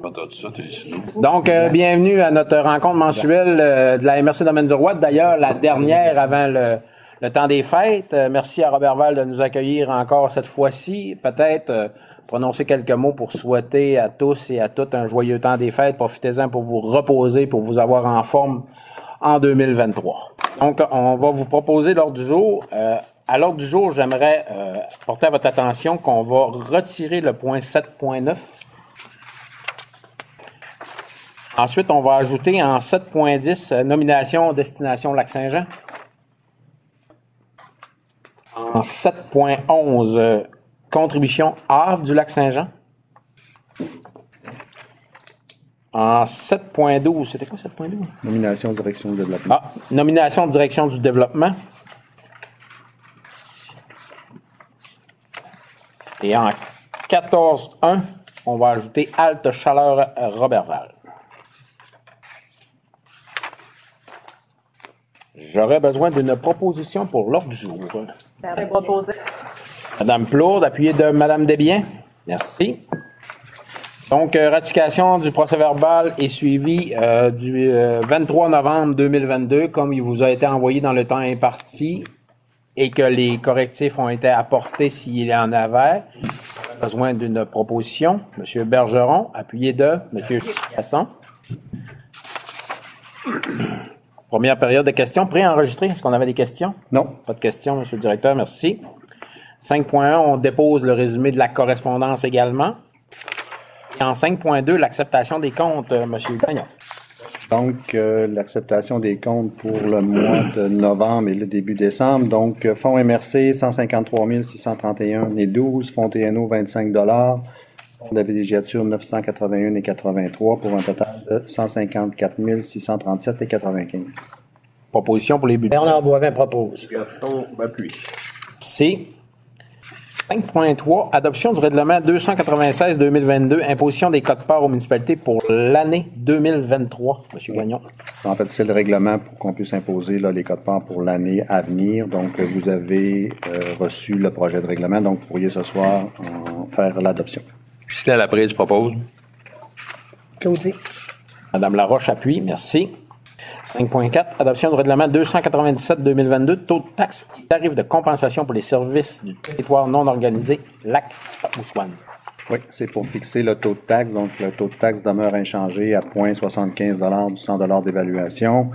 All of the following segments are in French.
Donc, bienvenue à notre rencontre mensuelle de la MRC Domaine du Roi. D'ailleurs, la dernière avant le temps des fêtes. Merci à Robert Val de nous accueillir encore cette fois-ci. Peut-être prononcer quelques mots pour souhaiter à tous et à toutes un joyeux temps des fêtes. Profitez-en pour vous reposer, pour vous avoir en forme en 2023. Donc, on va vous proposer l'ordre du jour. À l'ordre du jour, j'aimerais porter à votre attention qu'on va retirer le point 7.9. Ensuite, on va ajouter en 7.10 nomination destination Lac-Saint-Jean. En 7.11 contribution Havre du Lac-Saint-Jean. En 7.12, c'était quoi 7.12? Nomination direction du développement. Ah, nomination direction du développement. Et en 14.1, on va ajouter halte chaleur Roberval. J'aurais besoin d'une proposition pour l'ordre du jour. Proposé. Madame Plourde, appuyée de Madame Desbiens. Merci. Donc, ratification du procès-verbal est suivi du 23 novembre 2022, comme il vous a été envoyé dans le temps imparti et que les correctifs ont été apportés s'il y en avait. J'aurais besoin d'une proposition. Monsieur Bergeron, appuyé de Monsieur Chasson. Première période de questions. Préenregistré. Est-ce qu'on avait des questions? Non. Pas de questions, Monsieur le directeur. Merci. 5.1, on dépose le résumé de la correspondance également. Et en 5.2, l'acceptation des comptes, Monsieur Gagnon. Donc, l'acceptation des comptes pour le mois de novembre et le début décembre. Donc, fonds MRC, 153 631,12 fonds TNO, 25 fonds de la villégiature, 981,83 pour un total de 154 637,95. Proposition pour les budgets. Bernard Boivin propose. Gaston m'appuie. C. 5.3, adoption du règlement 296-2022, imposition des cotes-parts aux municipalités pour l'année 2023. Monsieur Gagnon. En fait, c'est le règlement pour qu'on puisse imposer là, les cotes-parts pour l'année à venir. Donc, vous avez reçu le projet de règlement. Donc, vous pourriez ce soir faire l'adoption. Justin Laprise propose. Côté. Madame Laroche appuie. Merci. 5.4, adoption du règlement 297-2022, taux de taxe et tarifs de compensation pour les services du territoire non organisé, Lac-Ouchouane. Oui, c'est pour fixer le taux de taxe. Donc, le taux de taxe demeure inchangé à 0,75 du 100 d'évaluation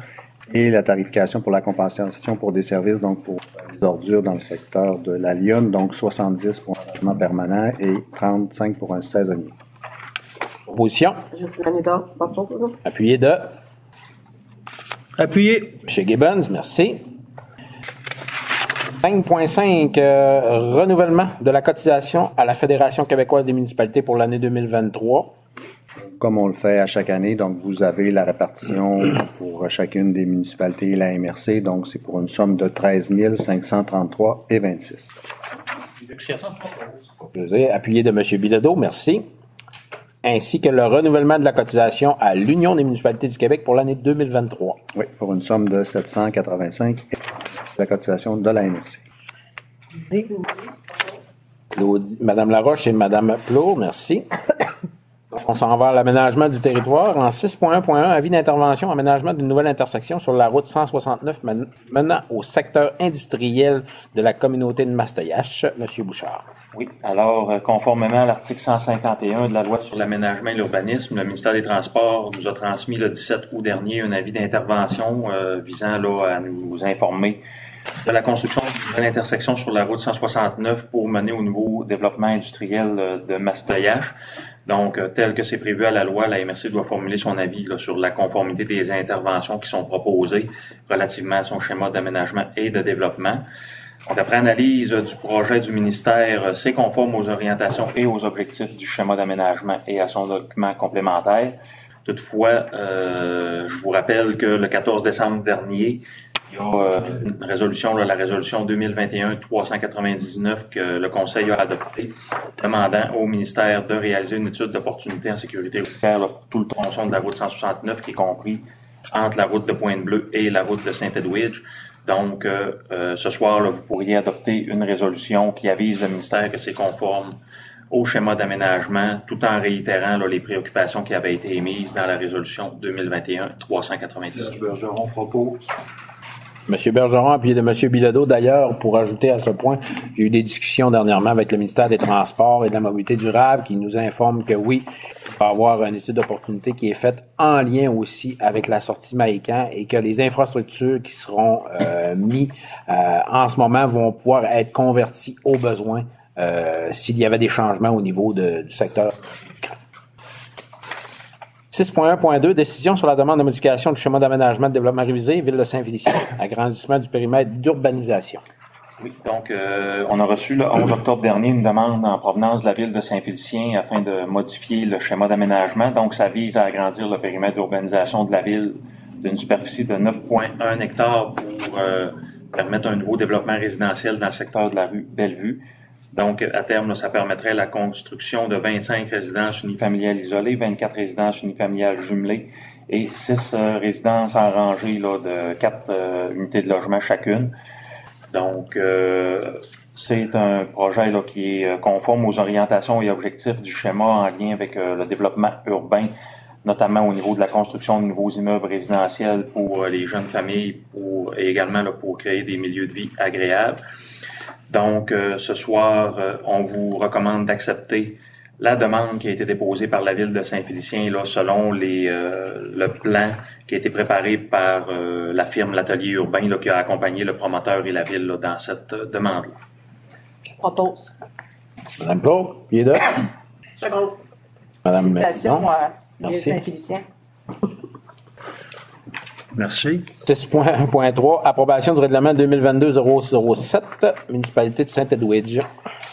et la tarification pour la compensation pour des services, donc pour les ordures dans le secteur de la Lyonne, donc 70 pour un logement permanent et 35 pour un saisonnier. Proposition. Juste Lanudor, propose. Appuyé de Appuyé. M. Gibbons, merci. 5.5, renouvellement de la cotisation à la Fédération québécoise des municipalités pour l'année 2023. Comme on le fait à chaque année, donc vous avez la répartition pour chacune des municipalités et la MRC, donc c'est pour une somme de 13 533,26. Appuyé de M. Bilodeau, merci. Ainsi que le renouvellement de la cotisation à l'Union des municipalités du Québec pour l'année 2023. Oui, pour une somme de 785 et la cotisation de la MRC. Madame Laroche et Madame Plot, merci. On s'en va à l'aménagement du territoire. En 6.1.1, avis d'intervention, aménagement d'une nouvelle intersection sur la route 169 menant au secteur industriel de la communauté de Mastoyache. Monsieur Bouchard. Oui. Alors, conformément à l'article 151 de la loi sur l'aménagement et l'urbanisme, le ministère des Transports nous a transmis le 17 août dernier un avis d'intervention visant là, à nous informer de la construction d'une nouvelle intersection sur la route 169 pour mener au nouveau développement industriel de Mastoyache. Donc, tel que c'est prévu à la loi, la MRC doit formuler son avis là, sur la conformité des interventions qui sont proposées relativement à son schéma d'aménagement et de développement. Donc, après analyse du projet du ministère, c'est conforme aux orientations et aux objectifs du schéma d'aménagement et à son document complémentaire. Toutefois, je vous rappelle que le 14 décembre dernier, il y a une résolution, la résolution 2021-399 que le Conseil a adoptée, demandant au ministère de réaliser une étude d'opportunité en sécurité routière là, pour tout le tronçon de la route 169 qui est compris entre la route de Pointe-Bleue et la route de Saint-Edwidge. Donc, ce soir, là, vous pourriez adopter une résolution qui avise le ministère que c'est conforme au schéma d'aménagement, tout en réitérant là, les préoccupations qui avaient été émises dans la résolution 2021-390. Bergeron propose. M. Bergeron, puis de M. Bilodeau, d'ailleurs, pour ajouter à ce point, j'ai eu des discussions dernièrement avec le ministère des Transports et de la Mobilité durable qui nous informe que oui, il va y avoir une étude d'opportunité qui est faite en lien aussi avec la sortie Mahican et que les infrastructures qui seront mises en ce moment vont pouvoir être converties aux besoins s'il y avait des changements au niveau du secteur. 6.1.2, décision sur la demande de modification du schéma d'aménagement de développement révisé, Ville de Saint-Félicien, agrandissement du périmètre d'urbanisation. Oui, donc on a reçu le 11 octobre dernier une demande en provenance de la Ville de Saint-Félicien afin de modifier le schéma d'aménagement. Donc, ça vise à agrandir le périmètre d'urbanisation de la Ville d'une superficie de 9,1 hectares pour permettre un nouveau développement résidentiel dans le secteur de la rue Bellevue. Donc, à terme, là, ça permettrait la construction de 25 résidences unifamiliales isolées, 24 résidences unifamiliales jumelées et 6 résidences en rangée là, de 4 unités de logement chacune. Donc, c'est un projet là, qui est conforme aux orientations et objectifs du schéma en lien avec le développement urbain, notamment au niveau de la construction de nouveaux immeubles résidentiels pour les jeunes familles et également là, pour créer des milieux de vie agréables. Donc, ce soir, on vous recommande d'accepter la demande qui a été déposée par la Ville de Saint-Félicien là, selon le plan qui a été préparé par la firme L'Atelier Urbain là, qui a accompagné le promoteur et la Ville là, dans cette demande-là. Je propose. Madame Claude, pied de. Seconde. Madame Félicitations Ménon. à Merci. Saint-Félicien. Merci. 6.1.3, approbation du règlement 2022-007, municipalité de Saint-Edwidge.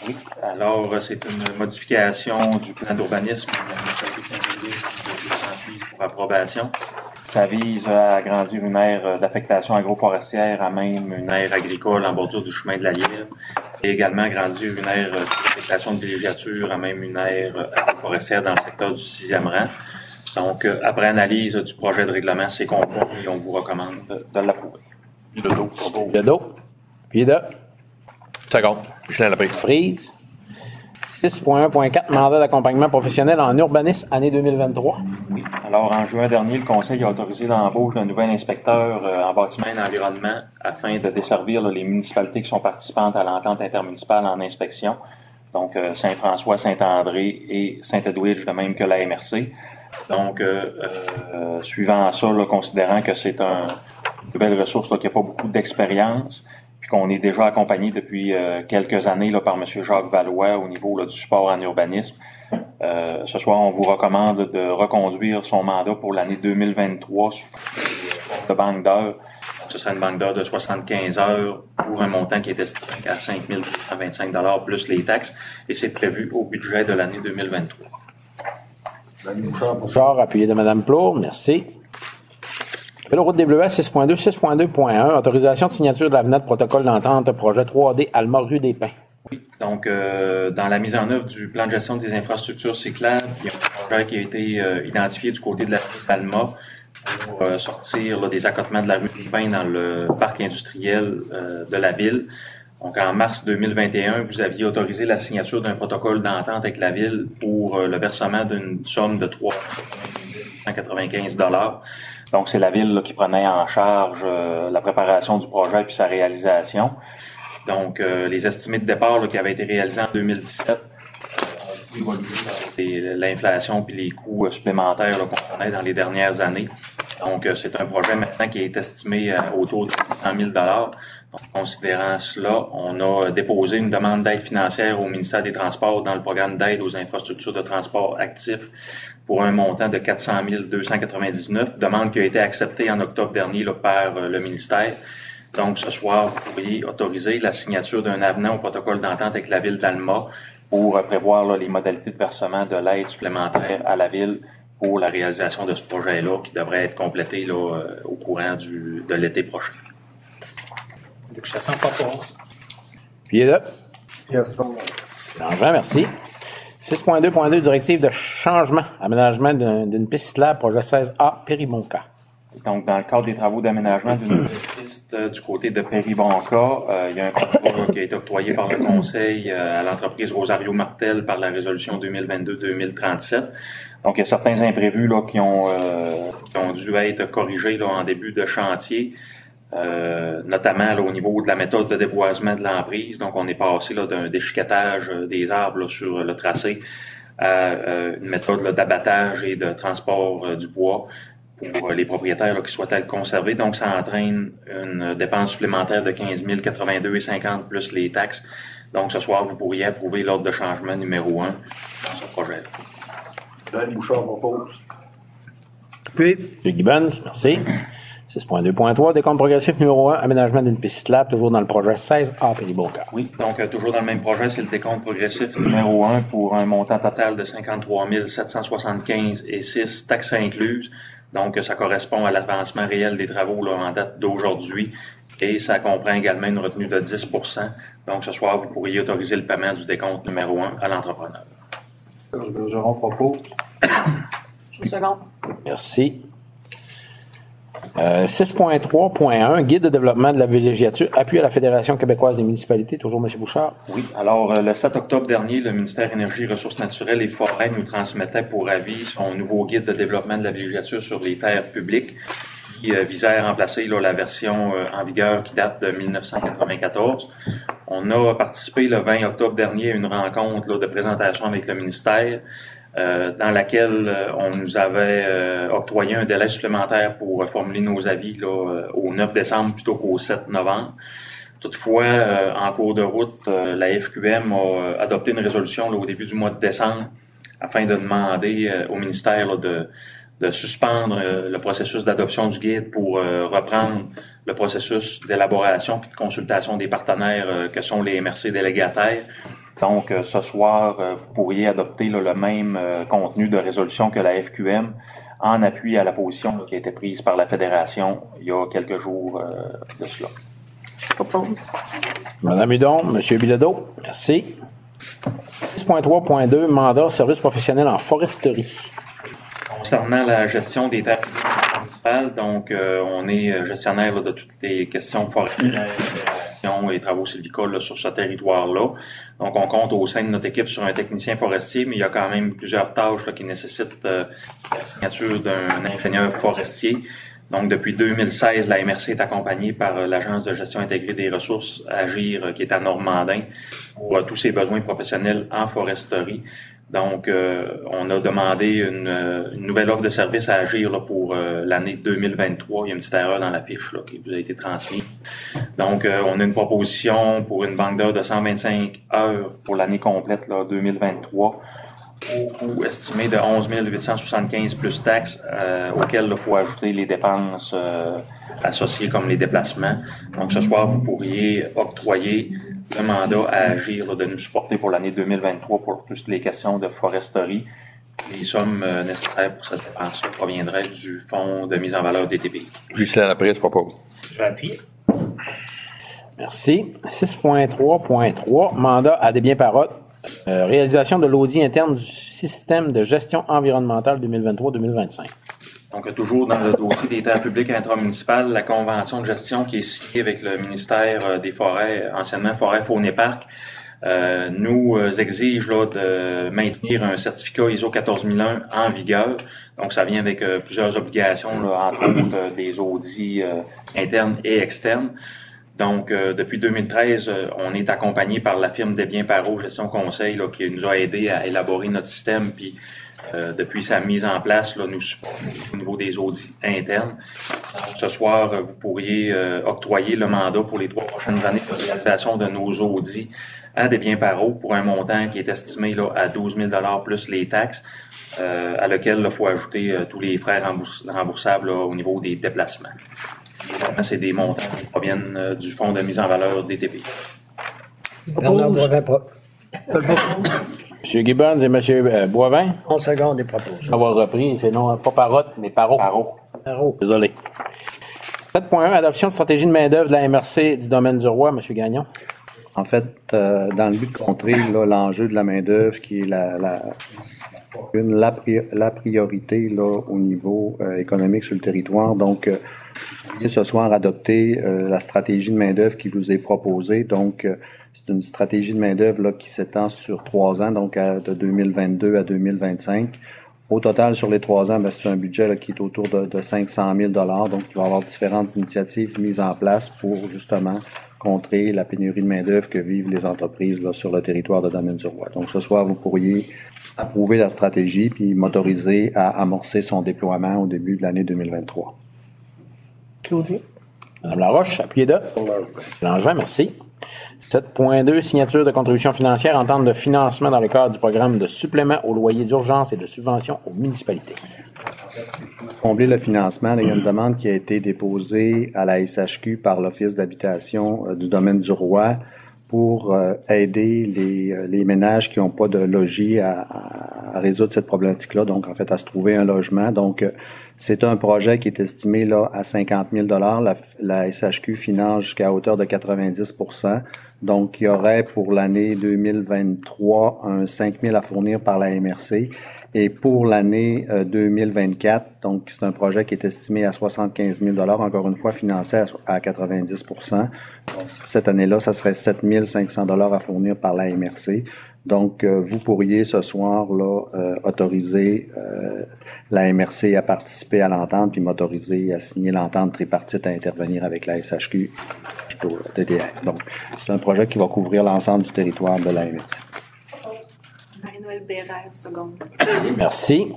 Oui, alors c'est une modification du plan d'urbanisme de la municipalité de Saint-Edwidge qui est transmise pour approbation. Ça vise à agrandir une aire d'affectation agroforestière à même une aire agricole en bordure du chemin de la Lièvre et également agrandir une aire d'affectation de villégiature à même une aire agroforestière dans le secteur du 6e rang. Donc, après analyse du projet de règlement, c'est conforme et on vous recommande de l'approuver. Bilodeau propose. Bilodeau, pied de. Seconde. Julien Laprise. Prise. 6.1.4, mandat d'accompagnement professionnel en urbanisme, année 2023. Oui. Alors, en juin dernier, le Conseil a autorisé l'embauche d'un nouvel inspecteur en bâtiment et environnement afin de desservir là, les municipalités qui sont participantes à l'entente intermunicipale en inspection. Donc, Saint-François, Saint-André et Saint-Edwidge, de même que la MRC. Donc, suivant ça, là, considérant que c'est une nouvelle ressource là, qui n'a pas beaucoup d'expérience, puis qu'on est déjà accompagné depuis quelques années là, par M. Jacques Valois au niveau là, du support en urbanisme, ce soir, on vous recommande de reconduire son mandat pour l'année 2023 sous forme de banque d'heures. Ce serait une banque d'heures de 75 heures pour un montant qui est estimé à 5 225 $ plus les taxes, et c'est prévu au budget de l'année 2023. Bouchard, appuyé de Mme Plourde, merci. Route des Bleuets, 6.2, 6.2.1, autorisation de signature de l'avenant de protocole d'entente, projet 3D, Alma rue des Pins. Oui, donc dans la mise en œuvre du plan de gestion des infrastructures cyclables, il y a un projet qui a été identifié du côté de la rue d'Alma pour sortir là, des accotements de la rue des Pins dans le parc industriel de la ville. Donc, en mars 2021, vous aviez autorisé la signature d'un protocole d'entente avec la Ville pour le versement d'une somme de 395 $. Donc, c'est la Ville là, qui prenait en charge la préparation du projet puis sa réalisation. Donc, les estimés de départ là, qui avaient été réalisés en 2017 ont évolué avec l'inflation puis les coûts supplémentaires là, qu'on connaît dans les dernières années. Donc, c'est un projet maintenant qui est estimé autour de 100 000 $. Donc, considérant cela, on a déposé une demande d'aide financière au ministère des Transports dans le programme d'aide aux infrastructures de transport actifs pour un montant de 400 299 $, demande qui a été acceptée en octobre dernier là, par le ministère. Donc, ce soir, vous pourriez autoriser la signature d'un avenant au protocole d'entente avec la Ville d'Alma pour prévoir là, les modalités de versement de l'aide supplémentaire à la Ville pour la réalisation de ce projet-là qui devrait être complété là, au courant de l'été prochain. L'expression propose. Pied de. Yes, Langevin, merci. 6.2.2, directive de changement, aménagement d'une piste cyclable, projet 16A, Périmonca. Donc, dans le cadre des travaux d'aménagement d'une nouvelle piste du côté de Péribonca, il y a un contrat qui a été octroyé par le Conseil à l'entreprise Rosario Martel par la résolution 2022-2037. Donc, il y a certains imprévus là, qui ont dû être corrigés là, en début de chantier, notamment là, au niveau de la méthode de déboisement de l'emprise. Donc, on est passé là, d'un déchiquetage des arbres là, sur le tracé à une méthode là, d'abattage et de transport du bois pour les propriétaires là, qui souhaitaient le conserver. Donc, ça entraîne une dépense supplémentaire de 15 082,50 plus les taxes. Donc, ce soir, vous pourriez approuver l'ordre de changement numéro 1 dans ce projet-là. Joël Bouchard propose. Puis, M. Gibbons, merci. 6.2.3, décompte progressif numéro 1, aménagement d'une piste cyclable, toujours dans le projet 16A Péribonca. Oui, donc toujours dans le même projet, c'est le décompte progressif numéro 1 pour un montant total de 53 775 et 6 taxes incluses. Donc, ça correspond à l'avancement réel des travaux là, en date d'aujourd'hui et ça comprend également une retenue de 10 %. Donc, ce soir, vous pourriez autoriser le paiement du décompte numéro 1 à l'entrepreneur. Serge Bergeron propose. Je seconde. Merci. 6.3.1, guide de développement de la villégiature, appui à la Fédération québécoise des municipalités, toujours M. Bouchard. Oui, alors le 7 octobre dernier, le ministère Énergie, Ressources naturelles et Forêts nous transmettait pour avis son nouveau guide de développement de la villégiature sur les terres publiques qui visait à remplacer là, la version en vigueur qui date de 1994. On a participé le 20 octobre dernier à une rencontre là, de présentation avec le ministère dans laquelle on nous avait octroyé un délai supplémentaire pour formuler nos avis là, au 9 décembre plutôt qu'au 7 novembre. Toutefois, en cours de route, la FQM a adopté une résolution là, au début du mois de décembre afin de demander au ministère là, de suspendre le processus d'adoption du guide pour reprendre le processus d'élaboration et de consultation des partenaires que sont les MRC délégataires. Donc, ce soir, vous pourriez adopter là, le même contenu de résolution que la FQM en appui à la position là, qui a été prise par la Fédération il y a quelques jours de cela. Je propose. Madame Hudon, M. Bilodeau, merci. 6.3.2, mandat, service professionnel en foresterie. Concernant la gestion des terres municipales, donc on est gestionnaire là, de toutes les questions forestières, et travaux sylvicoles là, sur ce territoire-là. Donc on compte au sein de notre équipe sur un technicien forestier, mais il y a quand même plusieurs tâches là, qui nécessitent la signature d'un ingénieur forestier. Donc depuis 2016, la MRC est accompagnée par l'Agence de gestion intégrée des ressources Agir, qui est à Normandin, pour tous ses besoins professionnels en foresterie. Donc, on a demandé une nouvelle offre de service à Agir là, pour l'année 2023. Il y a une petite erreur dans la fiche là, qui vous a été transmise. Donc, on a une proposition pour une banque d'heures de 125 heures pour l'année complète là, 2023, au coût estimé de 11 875 plus taxes, auxquelles il faut ajouter les dépenses associées comme les déplacements. Donc, ce soir, vous pourriez octroyer le mandat à Agir là, de nous supporter pour l'année 2023 pour toutes les questions de foresterie. Les sommes nécessaires pour cette dépense proviendraient du Fonds de mise en valeur des TPI. Ghislain Laprise propose. Je vais appuyer. Merci. 6.3.3, mandat à Desbiens-Parotte, réalisation de l'audit interne du système de gestion environnementale 2023-2025. Donc, toujours dans le dossier des terres publiques intramunicipales, la convention de gestion qui est signée avec le ministère des Forêts, anciennement Forêt, Faune et Parcs, nous exige là, de maintenir un certificat ISO 14001 en vigueur. Donc, ça vient avec plusieurs obligations, là, entre autres des audits internes et externes. Donc, depuis 2013, on est accompagné par la firme Desbiens-Parotte Gestion Conseil là, qui nous a aidé à élaborer notre système. Puis, depuis sa mise en place, là, nous supportons au niveau des audits internes. Ce soir, vous pourriez octroyer le mandat pour les 3 prochaines années de réalisation de nos audits à Desbiens-Parotte pour un montant qui est estimé là, à 12 000 $ plus les taxes, à lequel il faut ajouter tous les frais remboursables là, au niveau des déplacements. Évidemment, c'est des montants qui proviennent du Fonds de mise en valeur des TPI. Bernard Boivin, M. Gibbons et M. Boivin, en seconde des propos. avoir repris, c'est non pas Parotte, mais Parot. Désolé. 7.1, adoption de stratégie de main-d'œuvre de la MRC du domaine du Roi, M. Gagnon. En fait, dans le but de contrer là, l'enjeu de la main-d'œuvre qui est la priorité là, au niveau économique sur le territoire. Donc, vous pourriez ce soir adopter la stratégie de main-d'œuvre qui vous est proposée. Donc, c'est une stratégie de main-d'œuvre là, qui s'étend sur 3 ans, donc de 2022 à 2025. Au total, sur les 3 ans, c'est un budget là, qui est autour de 500 000 $. Donc, il va y avoir différentes initiatives mises en place pour justement contrer la pénurie de main-d'œuvre que vivent les entreprises là, sur le territoire de Domaine-du-Roi. Donc, ce soir, vous pourriez approuver la stratégie puis m'autoriser à amorcer son déploiement au début de l'année 2023. Claudie? Madame Laroche, appuyez de. Langevin, merci. 7.2, signature de contribution financière, entente de financement dans le cadre du programme de supplément au loyer d'urgence et de subvention aux municipalités. Combler le financement, il y a une demande qui a été déposée à la SHQ par l'Office d'habitation du Domaine-du-Roi pour aider les ménages qui n'ont pas de logis à résoudre cette problématique-là, donc en fait à se trouver un logement. Donc c'est un projet qui est estimé là à 50 000 $. La SHQ finance jusqu'à hauteur de 90 %. Donc il y aurait pour l'année 2023 un 5 000 à fournir par la MRC. Et pour l'année 2024, donc c'est un projet qui est estimé à 75 000 $, encore une fois financé à 90 %. Donc, cette année-là, ça serait 7 500 $ à fournir par la MRC. Donc, vous pourriez ce soir là autoriser la MRC à participer à l'entente puis m'autoriser à signer l'entente tripartite à intervenir avec la SHQ DDR. Donc, c'est un projet qui va couvrir l'ensemble du territoire de la MRC. Marie-Noël Bérère, seconde. Merci.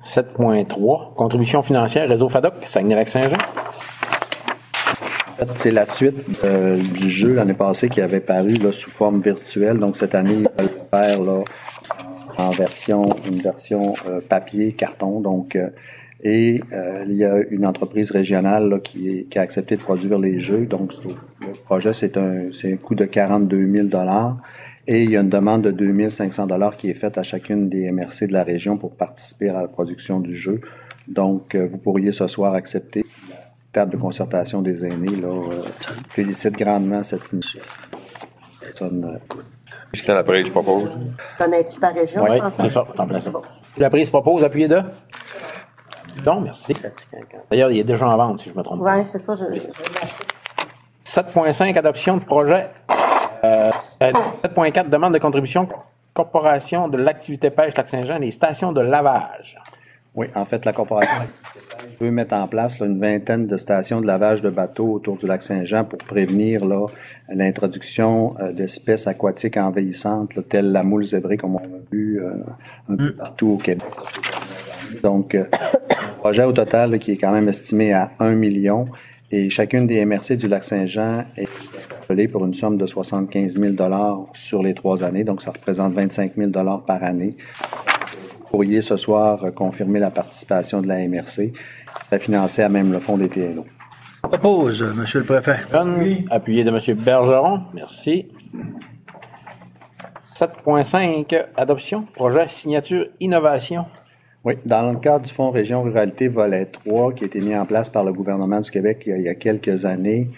7.3, contribution financière, réseau FADOC, Saguenay-Lac-Saint-Jean. En fait, c'est la suite du jeu l'année passée qui avait paru là, sous forme virtuelle. Donc, cette année, il va le faire là, une version papier, carton. Donc, il y a une entreprise régionale là, qui a accepté de produire les jeux. Donc, le projet, c'est un coût de 42 000 $. Et il y a une demande de 2 500 $ qui est faite à chacune des MRC de la région pour participer à la production du jeu. Donc, vous pourriez ce soir accepter la table de concertation des aînés. Félicite grandement cette initiative. Christian Laprise, je propose. Connais-tu ta région? Oui, je pense? c'est ça, c'est en plein ça. La prise propose, appuyez de. Non, merci. D'ailleurs, il est déjà en vente, si je me trompe pas. Oui, c'est ça. 7.5, adoption de projet. 7.4, demande de contribution Corporation de l'activité pêche Lac-Saint-Jean, les stations de lavage. Oui, en fait, la Corporation veut mettre en place là, une vingtaine de stations de lavage de bateaux autour du Lac-Saint-Jean pour prévenir là, l'introduction d'espèces aquatiques envahissantes, là, telles la moule zébrée, comme on a vu un peu partout au Québec. Donc, un projet au total là, qui est quand même estimé à 1 million. Et chacune des MRC du Lac-Saint-Jean est appelée pour une somme de 75 000 $ sur les 3 années. Donc, ça représente 25 000 $ par année. Vous pourriez ce soir confirmer la participation de la MRC, qui serait financée à même le fonds des TNO. Propose, Monsieur le Préfet. Appuyé de M. Bergeron. Merci. 7.5, adoption, projet signature innovation. Oui, dans le cadre du Fonds Région Ruralité Volet 3, qui a été mis en place par le gouvernement du Québec il y a quelques années,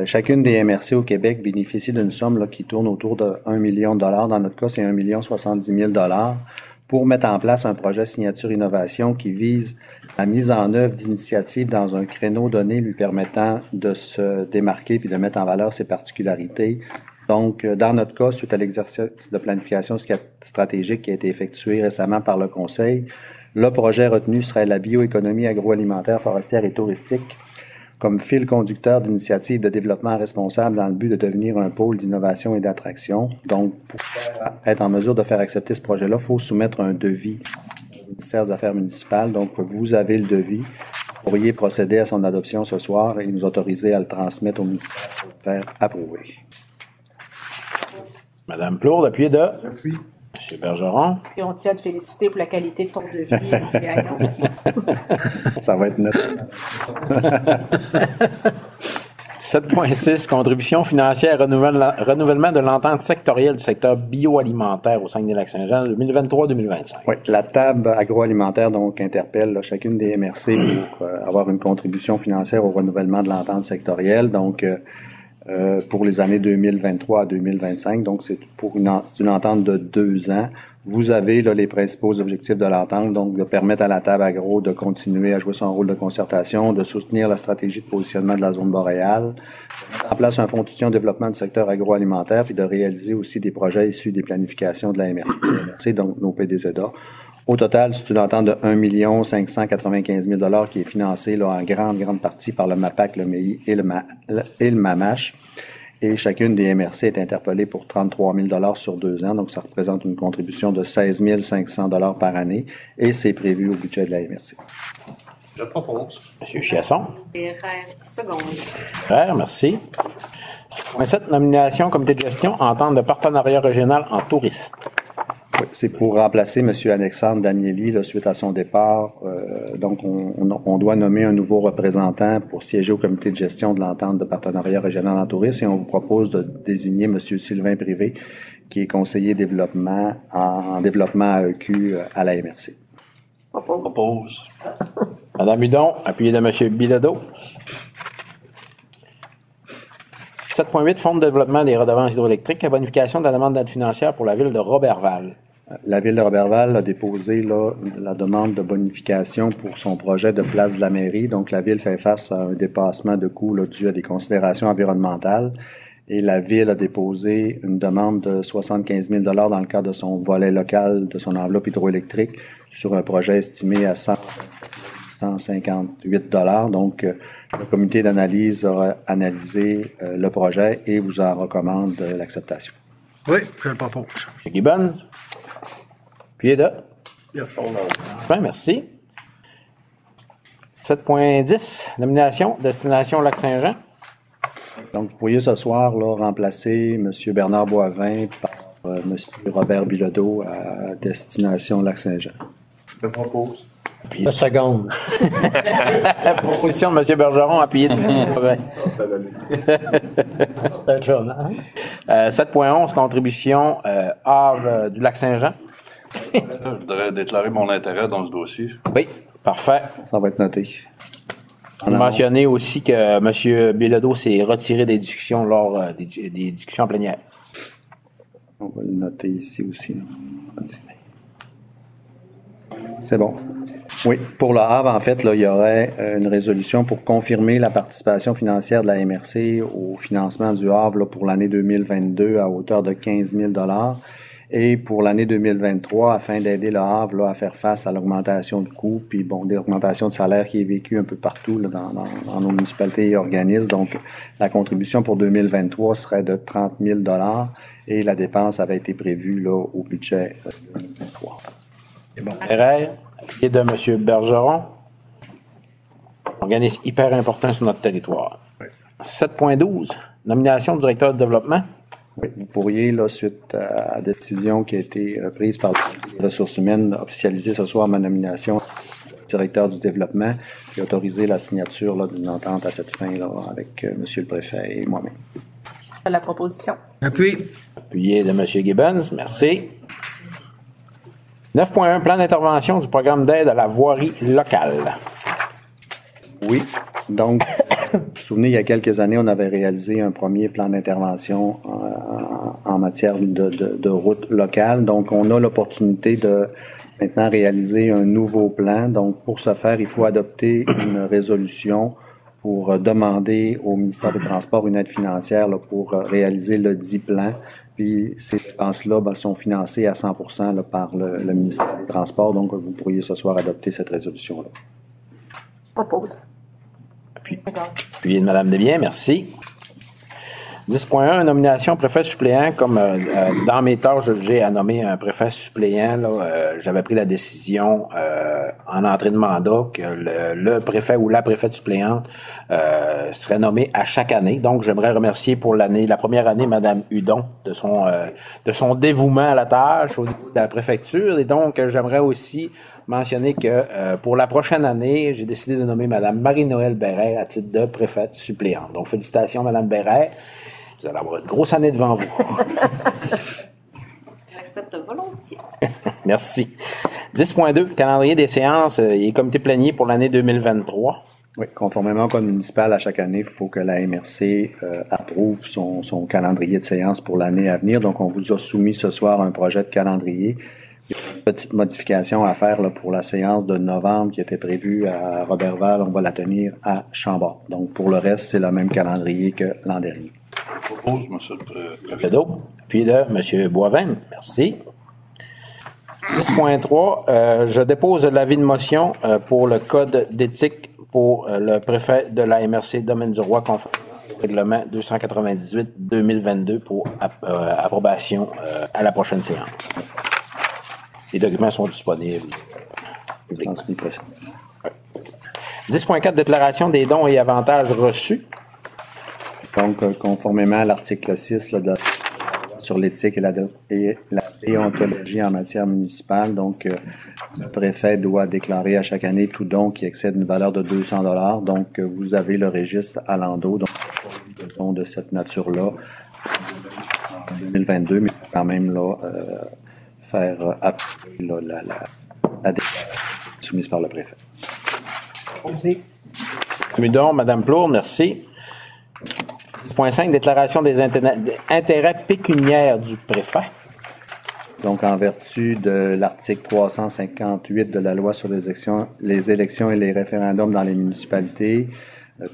chacune des MRC au Québec bénéficie d'une somme là, qui tourne autour de 1 million de $. Dans notre cas, c'est 1 070 000 $ pour mettre en place un projet signature innovation qui vise la mise en œuvre d'initiatives dans un créneau donné lui permettant de se démarquer puis de mettre en valeur ses particularités. Donc, dans notre cas, suite à l'exercice de planification stratégique qui a été effectué récemment par le Conseil, le projet retenu serait la bioéconomie agroalimentaire, forestière et touristique comme fil conducteur d'initiatives de développement responsable dans le but de devenir un pôle d'innovation et d'attraction. Donc, pour être en mesure de faire accepter ce projet-là, il faut soumettre un devis au ministère des Affaires municipales. Donc, vous avez le devis. Vous pourriez procéder à son adoption ce soir et nous autoriser à le transmettre au ministère pour le faire approuver. Madame Plourde, appuyé de. J'appuie. M. Bergeron. Puis on tient à te féliciter pour la qualité de ton devis. Ça va être net. 7.6, contribution financière renouvellement de l'entente sectorielle du secteur bioalimentaire au Saguenay-Lac-Saint-Jean 2023-2025. Oui, la table agroalimentaire donc interpelle là, chacune des MRC pour avoir une contribution financière au renouvellement de l'entente sectorielle. Donc, pour les années 2023 à 2025. Donc, c'est une entente de 2 ans Vous avez là, les principaux objectifs de l'entente, donc de permettre à la table agro de continuer à jouer son rôle de concertation, de soutenir la stratégie de positionnement de la zone boréale, de mettre en place un fonds de soutien au développement du secteur agroalimentaire, puis de réaliser aussi des projets issus des planifications de la MRC, donc nos PDZA. Au total, c'est une entente de 1 595 000 qui est financée là, en grande partie par le MAPAC, le MEI et le MAMACH. Et chacune des MRC est interpellée pour 33 000 sur 2 ans. Donc, ça représente une contribution de 16 500 par année. Et c'est prévu au budget de la MRC. Je propose. Monsieur Chiasson. Bérère, seconde. Frère, merci. Point 7, nomination comité de gestion, entente de partenariat régional en tourisme. Oui, c'est pour remplacer M. Alexandre Danieli là, suite à son départ. Donc, on doit nommer un nouveau représentant pour siéger au comité de gestion de l'entente de partenariat régional en tourisme et on vous propose de désigner M. Sylvain Privé, qui est conseiller développement en développement AEQ à la MRC. Propose. Madame Hudon, appuyé de M. Bilodeau. 7.8, Fonds de développement des redevances hydroélectriques à bonification de la demande d'aide financière pour la ville de Roberval. La ville de Roberval a déposé là, la demande de bonification pour son projet de place de la mairie. Donc, la ville fait face à un dépassement de coûts là, dû à des considérations environnementales. Et la ville a déposé une demande de 75 000 dans le cadre de son volet local de son enveloppe hydroélectrique sur un projet estimé à 158 $. Donc, le comité d'analyse aura analysé le projet et vous en recommande l'acceptation. Oui, je le propose. M. Gibbons. Appuyé de. Enfin, merci. 7.10, nomination, destination Lac-Saint-Jean. Donc, vous pourriez ce soir là, remplacer M. Bernard Boivin par M. Robert Bilodeau à destination Lac-Saint-Jean. Je propose. La seconde. Proposition de M. Bergeron, appuyé de M. C'était le fun, hein? 7.11, contribution Havre du Lac-Saint-Jean. Je voudrais déclarer mon intérêt dans ce dossier. Oui, parfait. Ça va être noté. On mentionner aussi que M. Bilodeau s'est retiré des discussions lors des discussions en plénière. On va le noter ici aussi. C'est bon. Oui, pour le Havre, en fait, là, il y aurait une résolution pour confirmer la participation financière de la MRC au financement du Havre là, pour l'année 2022 à hauteur de 15 000 $ et pour l'année 2023 afin d'aider le Havre là, à faire face à l'augmentation de coûts puis bon, des augmentations de salaire qui est vécue un peu partout là, dans nos municipalités et organismes. Donc, la contribution pour 2023 serait de 30 000 $ et la dépense avait été prévue là, au budget 2023. C'est bon. RR, appuyé de M. Bergeron. Organisme hyper important sur notre territoire. Oui. 7.12, nomination du directeur de développement. Oui, vous pourriez, là, suite à la décision qui a été prise par les ressources humaines, officialiser ce soir ma nomination directeur du développement et autoriser la signature là, d'une entente à cette fin là, avec M. le préfet et moi-même. La proposition. Appui. Appuyé de M. Gibbons, merci. 9.1, plan d'intervention du programme d'aide à la voirie locale. Oui, donc, vous vous souvenez, il y a quelques années, on avait réalisé un premier plan d'intervention en matière de route locale. Donc, on a l'opportunité de maintenant réaliser un nouveau plan. Donc, pour ce faire, il faut adopter une résolution pour demander au ministère des Transports une aide financière là, pour réaliser le dit plan. Puis ces dépenses-là sont financées à 100% là, par le ministère des Transports. Donc, vous pourriez ce soir adopter cette résolution-là. Propose. Appuyé de Mme Desbiens, merci. 10.1, nomination préfet suppléant. Comme dans mes tâches, j'ai à nommer un préfet suppléant. Là, j'avais pris la décision en entrée de mandat que le préfet ou la préfète suppléante serait nommé à chaque année. Donc, j'aimerais remercier pour la première année, Mme Hudon, de son dévouement à la tâche au niveau de la préfecture. Et donc, j'aimerais aussi mentionner que pour la prochaine année, j'ai décidé de nommer Mme Marie-Noëlle Bérère à titre de préfète suppléante. Donc, félicitations, Mme Bérère. Vous allez avoir une grosse année devant vous. J'accepte volontiers. Merci. 10.2, calendrier des séances et comité plénier pour l'année 2023. Oui, conformément au code municipal, à chaque année, il faut que la MRC approuve son calendrier de séances pour l'année à venir. Donc, on vous a soumis ce soir un projet de calendrier. une petite modification à faire là, pour la séance de novembre qui était prévue à Roberval. On va la tenir à Chambord. Donc, pour le reste, c'est le même calendrier que l'an dernier. Je propose, monsieur le préfet. Cadeau. Puis de M. Boivin. Merci. 10.3, je dépose l'avis de motion pour le code d'éthique pour le préfet de la MRC Domaine du Roi conforme au règlement 298-2022 pour approbation à la prochaine séance. Les documents sont disponibles. Transmis précis. 10.4, déclaration des dons et avantages reçus. Donc, conformément à l'article 6 là, sur l'éthique et la déontologie en matière municipale, donc le préfet doit déclarer à chaque année tout don qui excède une valeur de 200 $. Donc, vous avez le registre à l'endos, donc des dons de cette nature-là en 2022, mais quand même là, faire approuver là, la déclaration soumise par le préfet. Mudon, Madame Plourde, merci. 10.5, déclaration des intérêts pécuniaires du préfet. Donc, en vertu de l'article 358 de la loi sur les élections et les référendums dans les municipalités,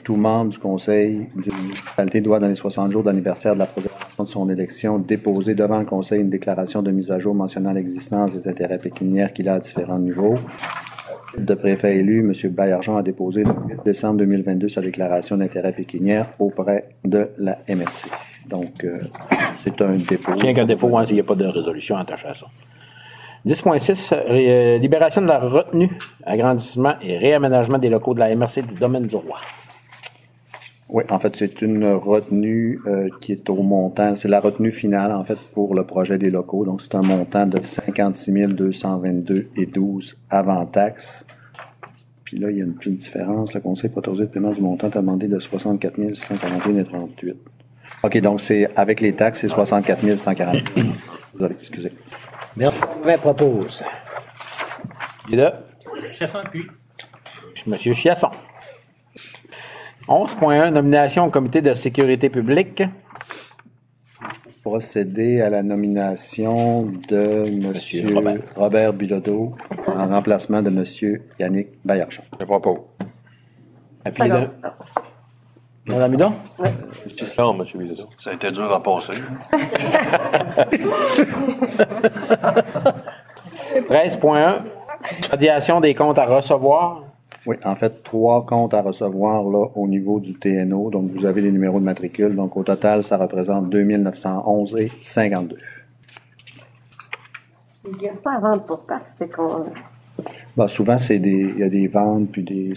tout membre du conseil d'une municipalité doit, dans les 60 jours d'anniversaire de la proclamation de son élection, déposer devant le conseil une déclaration de mise à jour mentionnant l'existence des intérêts pécuniaires qu'il a à différents niveaux. De préfet élu, M. Baillargeon a déposé le 8 décembre 2022 sa déclaration d'intérêt pécuniaire auprès de la MRC. Donc, c'est un dépôt. Rien qu'un dépôt, hein, s'il n'y a pas de résolution attachée à ça. 10.6, libération de la retenue, agrandissement et réaménagement des locaux de la MRC du Domaine du Roi. Oui, en fait, c'est une retenue qui est au montant, c'est la retenue finale, en fait, pour le projet des locaux. Donc, c'est un montant de 56 222,12 avant taxe. Puis là, il y a une petite différence. Le conseil peut autoriser le paiement du montant demandé de 64 641,38. OK, donc c'est avec les taxes, c'est 64 141. Désolé, excusez. Merci. Propose. Et là, Chasson puis. M. Chiasson. 11.1, nomination au comité de sécurité publique. Procéder à la nomination de Monsieur M. Robert Bilodeau en remplacement de M. Yannick Baillargeon. Je propose. Appelez de... Madame Hudon? Non, M. Bilodeau. Ça a été dur à passer. 13.1, radiation des comptes à recevoir. Oui, en fait, 3 comptes à recevoir là, au niveau du TNO. Donc, vous avez les numéros de matricule. Donc, au total, ça représente 2 911,52. Il n'y a pas à vendre pour taxe, c'était qu'on. Ben, souvent, il y a des ventes, puis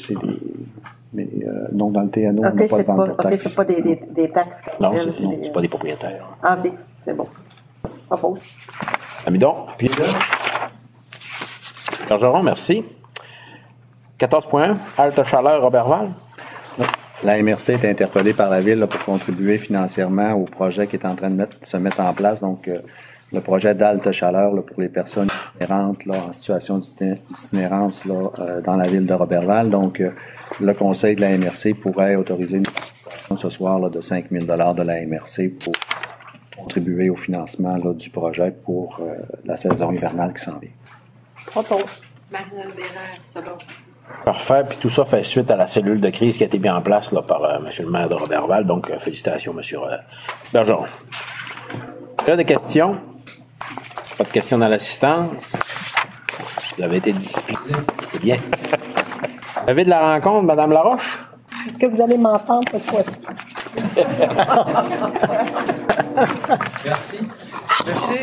mais non, dans le TNO, on n'a Ok, pas de vente pour taxes. c'est pas des taxes. Non, c'est pas des propriétaires. Ah, ok, c'est bon. Propose. Amidon, puis Bergeron, merci. 14.1, halte chaleur Roberval. La MRC est interpellée par la Ville là, pour contribuer financièrement au projet qui est en train de se mettre en place. Donc, le projet d'halte chaleur là, pour les personnes itinérantes, là, en situation d'itinérance là, dans la Ville de Roberval. Donc, le Conseil de la MRC pourrait autoriser une participation ce soir là, de 5 000 $ de la MRC pour contribuer au financement là, du projet pour la saison hivernale qui s'en vient. Propose. Marianne Bérard, second. Parfait. Puis tout ça fait suite à la cellule de crise qui a été mise en place là, par M. le maire de Roberval. Donc, félicitations, M. Bergeron. Là, des questions? Pas de questions dans l'assistance? Vous avez été discipliné. C'est bien. Avis de la rencontre, Mme Laroche? Est-ce que vous allez m'entendre cette fois-ci? Merci. Merci.